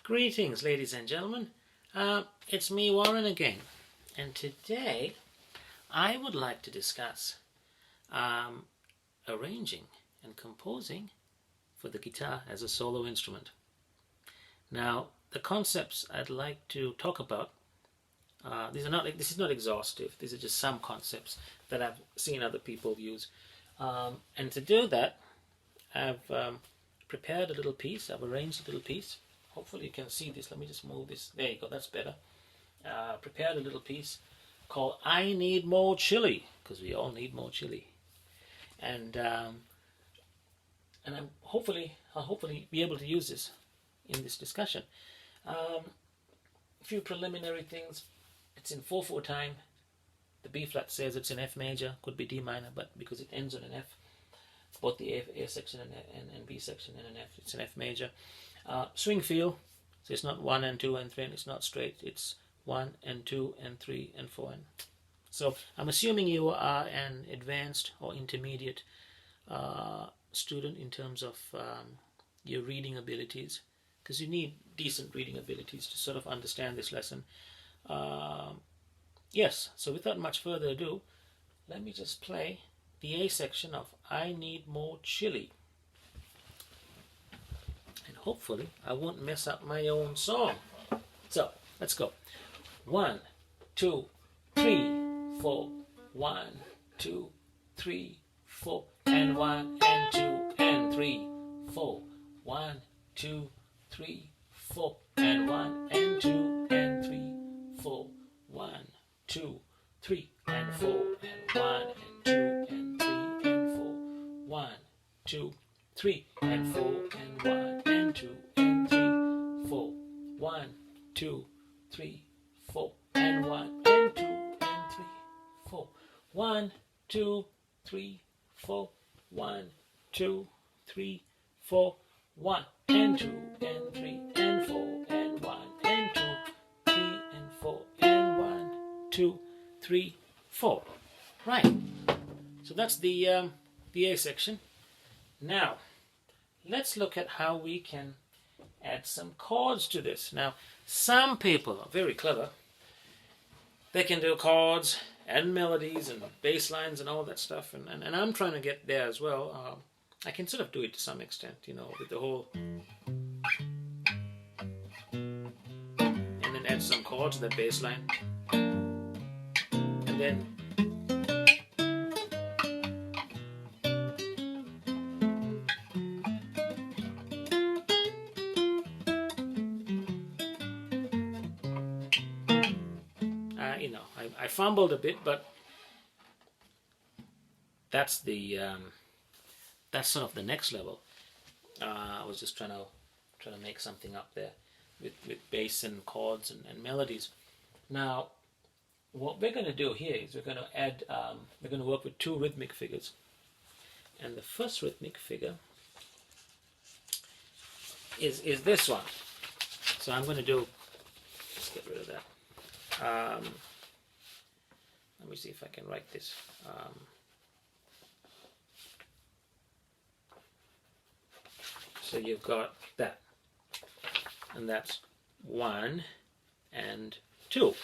Greetings, ladies and gentlemen. It's me, Warren, again. And today, I would like to discuss arranging and composing for the guitar as a solo instrument. Now, the concepts I'd like to talk about, this is not exhaustive. These are just some concepts that I've seen other people use. And to do that, I've prepared a little piece. I've arranged a little piece. Hopefully you can see this. Let me just move this. There you go. That's better. Prepared a little piece called "I Need More Chili," because we all need more chili. And I'll hopefully be able to use this in this discussion. A few preliminary things. It's in 4/4 time. The B flat says it's in F major. Could be D minor, but because it ends on an F, both the A section and B section and an F, it's an F major. Swing feel, so it's not 1 and 2 and 3, and it's not straight. It's 1 and 2 and 3 and 4. So I'm assuming you are an advanced or intermediate student in terms of your reading abilities, because you need decent reading abilities to sort of understand this lesson. Yes, so without much further ado, let me just play the A section of "I Need More Chili." And hopefully I won't mess up my own song. So, let's go. 1, 2, 3, 4. 1, 2, 3, 4. And 1 and 2 and 3, 4. 1, 2, 3, 4. And 1 and 2 and 3, 4. 1, 2, 3 and 4. And 1 and 2 and 3 and 4. 1, 2, 3 and 4. And 1 and 2 and 3, 4. 1, 2, 3, 4. And 1 and 2 and 3, 4. 1, 2, 3, 4. 1, 2, 3, 4. 1 and 2 and 3 and 4. And 1 and 2, 3 and 4. And 1, 2, 3, 4. Right. So that's the A section. Now, let's look at how we can add some chords to this. Now, some people are very clever. They can do chords and melodies and bass lines and all that stuff. And I'm trying to get there as well. I can sort of do it to some extent, you know, with the whole... And then add some chords to the bass line. And then... I fumbled a bit, but that's the that's sort of the next level. I was just trying to make something up there with bass and chords and melodies. Now, what we're going to do here is we're going to add we're going to work with 2 rhythmic figures, and the first rhythmic figure is this one. So I'm going to do. Let's get rid of that. Let me see if I can write this. So you've got that, and that's 1 and 2.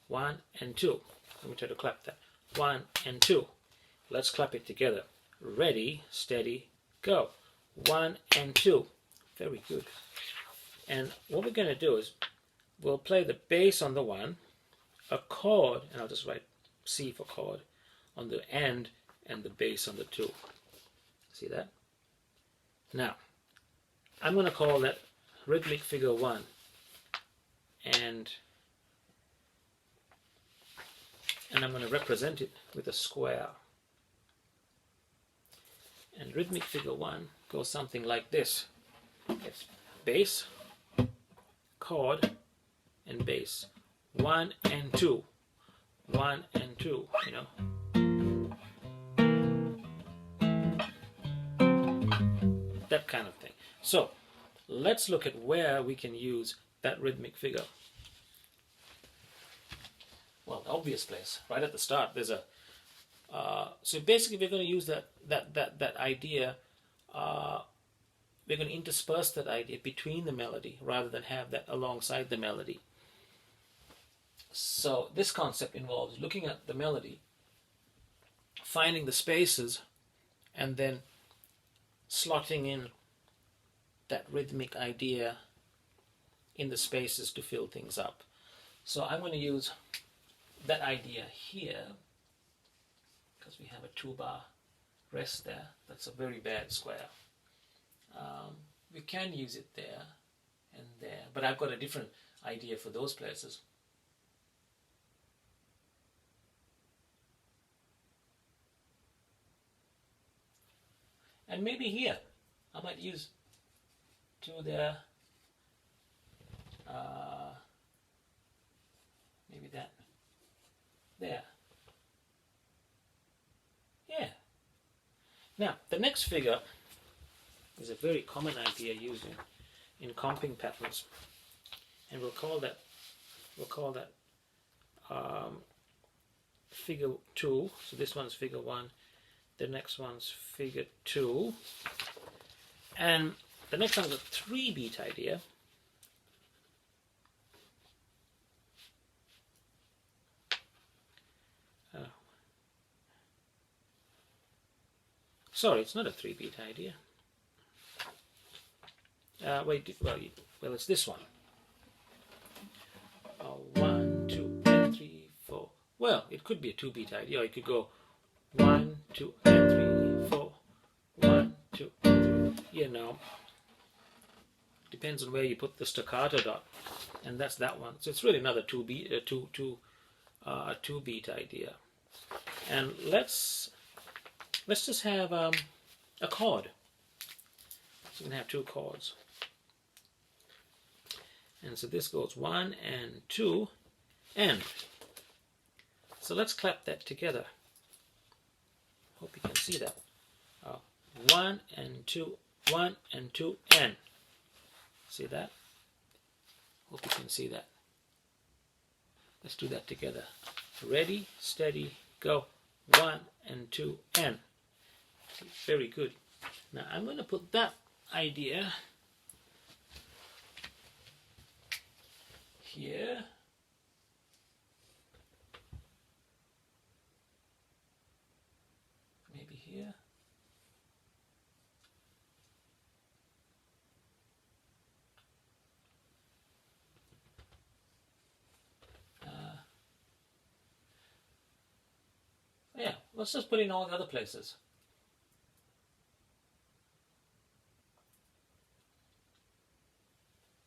1 and 2. Let me try to clap that. 1 and 2. Let's clap it together. Ready, steady, go. 1 and 2. Very good. And what we're going to do is we'll play the bass on the 1, a chord, and I'll just write C for chord on the end, and the bass on the 2. See that? Now, I'm going to call that rhythmic figure 1, and I'm going to represent it with a square. And rhythmic figure 1 goes something like this. It's bass, chord, and bass. 1 and 2. 1 and 2, you know. That kind of thing. So, let's look at where we can use that rhythmic figure. Well, the obvious place, right at the start, there's a... so basically we're going to use that idea we're going to intersperse that idea between the melody rather than have that alongside the melody. So this concept involves looking at the melody, finding the spaces, and then slotting in that rhythmic idea in the spaces to fill things up. So I'm going to use that idea here, because we have a 2-bar rest there. That's a very bad square. We can use it there and there, but I've got a different idea for those places. And maybe here, I might use 2 there, maybe that, there. Yeah. Now, the next figure is a very common idea used in comping patterns, and we'll call that figure 2. So this one's figure 1, the next one's figure 2, and the next one's a 3-beat idea. Sorry, it's not a 3-beat idea. Well, it's this one. 1, 2, and 3, 4. Well, it could be a 2-beat idea, or it could go 1, 2, and 3, 4. 1, 2, and 3. You know, depends on where you put the staccato dot, and that's that one. So it's really another 2-beat, a 2-beat idea. And let's just have a chord. So we can have 2 chords. And so this goes 1 and 2 and. So let's clap that together. Hope you can see that. 1 and 2, 1 and 2 and. See that? Hope you can see that. Let's do that together. Ready, steady, go. 1 and 2 and. Very good. Now I'm going to put that idea here. Maybe here. Yeah, let's just put in all the other places.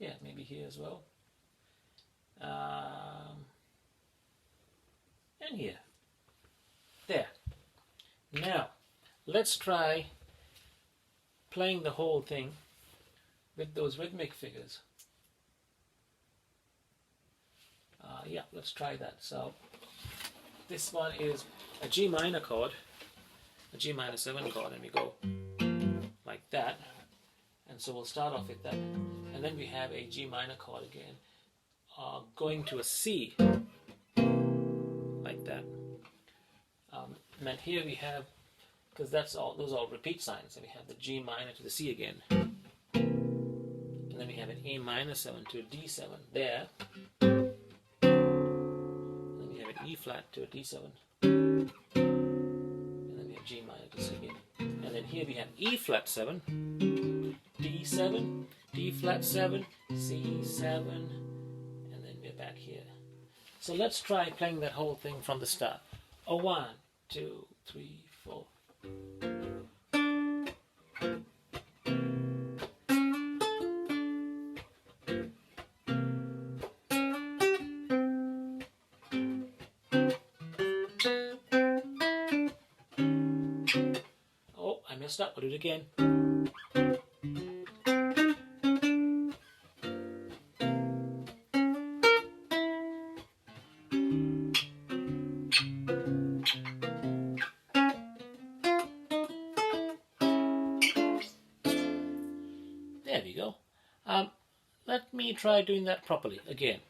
Yeah, maybe here as well. And here. There. Now, let's try playing the whole thing with those rhythmic figures. Yeah, let's try that. So, this one is a G minor chord, a G minor 7 chord, and we go like that. And so we'll start off with that. And then we have a G minor chord again, going to a C, like that. And then here we have, because those are all repeat signs, and we have the G minor to the C again. And then we have an A minor 7 to a D7 there. And then we have an E flat to a D7. And then we have G minor to C again. And then here we have E flat 7, D7, D flat 7, C7, and then we're back here. So let's try playing that whole thing from the start. 1, 2, 3, 4. Oh, I messed up. I'll do it again. There we go. Let me try doing that properly again.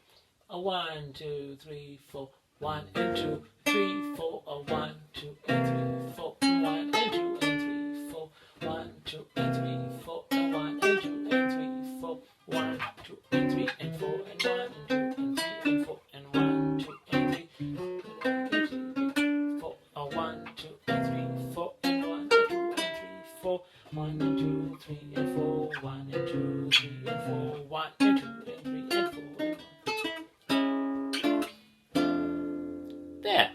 1, 2, 3, 4. 1 and 2, 3, 4. 1, 2 and 3, 4. 1 and 2 and 3, 4. 1, 2 and 3, 4. 1 and 2, 3, and 4, 1 and 2 and 3 and 4 and 1. There.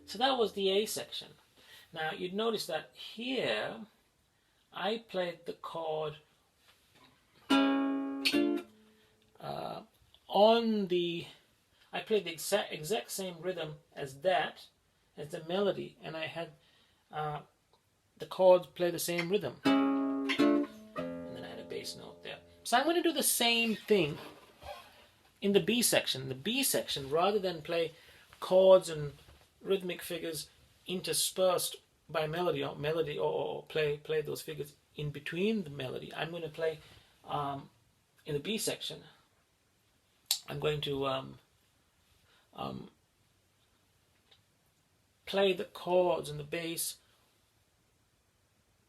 So that was the A section. Now you'd notice that here I played the chord I played the exact same rhythm as that, as the melody, and I had the chords play the same rhythm. And then I had a bass note there. So I'm going to do the same thing in the B section. The B section, rather than play chords and rhythmic figures interspersed by melody or play those figures in between the melody, I'm going to play in the B section. I'm going to play the chords and the bass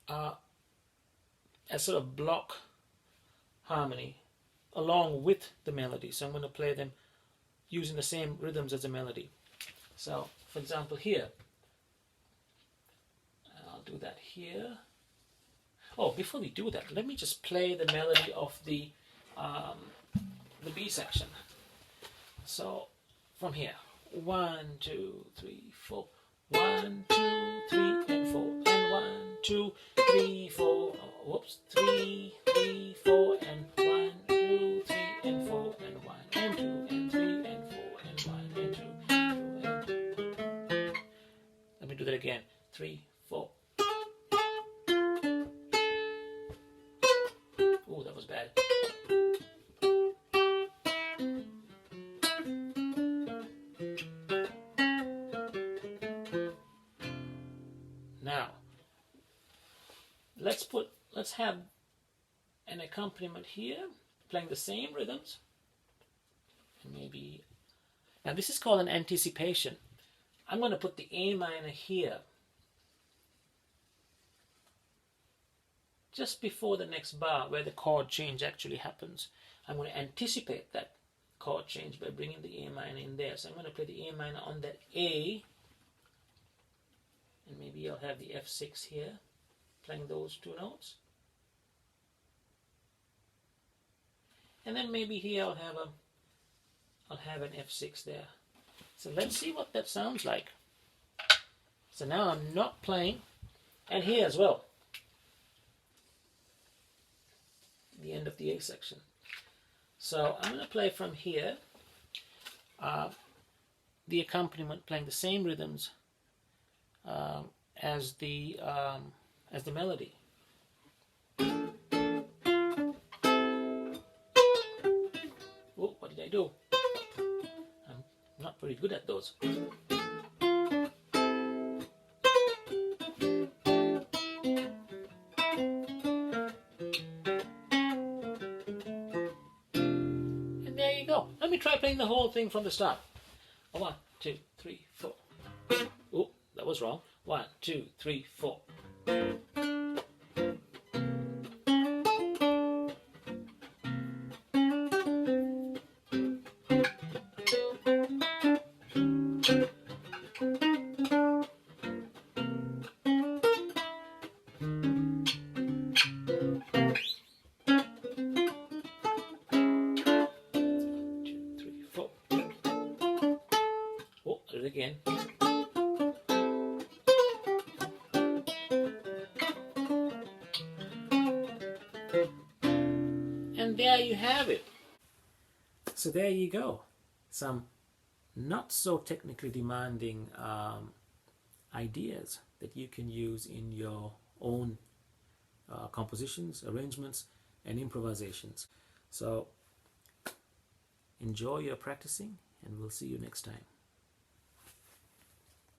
as sort of block harmony along with the melody. So I'm going to play them using the same rhythms as the melody. So, for example, here, I'll do that here. Oh, before we do that, let me just play the melody of the B section. So, from here, 1, 2, 3, 4. 1, 2, 3, and 4, and 1, 2, 3, 4. Whoops, 3, 3, 4, and 1, 2, 3, and 4, and 1, and 2, and 3, and 4, and 1, and 2, 2, and 2. Let me do that again. 3, 4. Oh, that was bad. Now, let's have an accompaniment here, playing the same rhythms. And maybe, now this is called an anticipation. I'm going to put the A minor here, just before the next bar where the chord change actually happens. I'm going to anticipate that chord change by bringing the A minor in there. So I'm going to play the A minor on that A, and maybe I'll have the F6 here, playing those two notes. And then maybe here I'll have an F6 there. So let's see what that sounds like. So now I'm not playing, and here as well, the end of the A section. So I'm going to play from here, the accompaniment playing the same rhythms as the melody. Oh, what did I do? I'm not very good at those. And there you go. Let me try playing the whole thing from the start. 1, 2, 3, 4. Oh, that was wrong. 1, 2, 3, 4. Oh, do it again. And there you have it. So there you go. Some not so technically demanding ideas that you can use in your own compositions, arrangements, and improvisations. So enjoy your practicing, and we'll see you next time.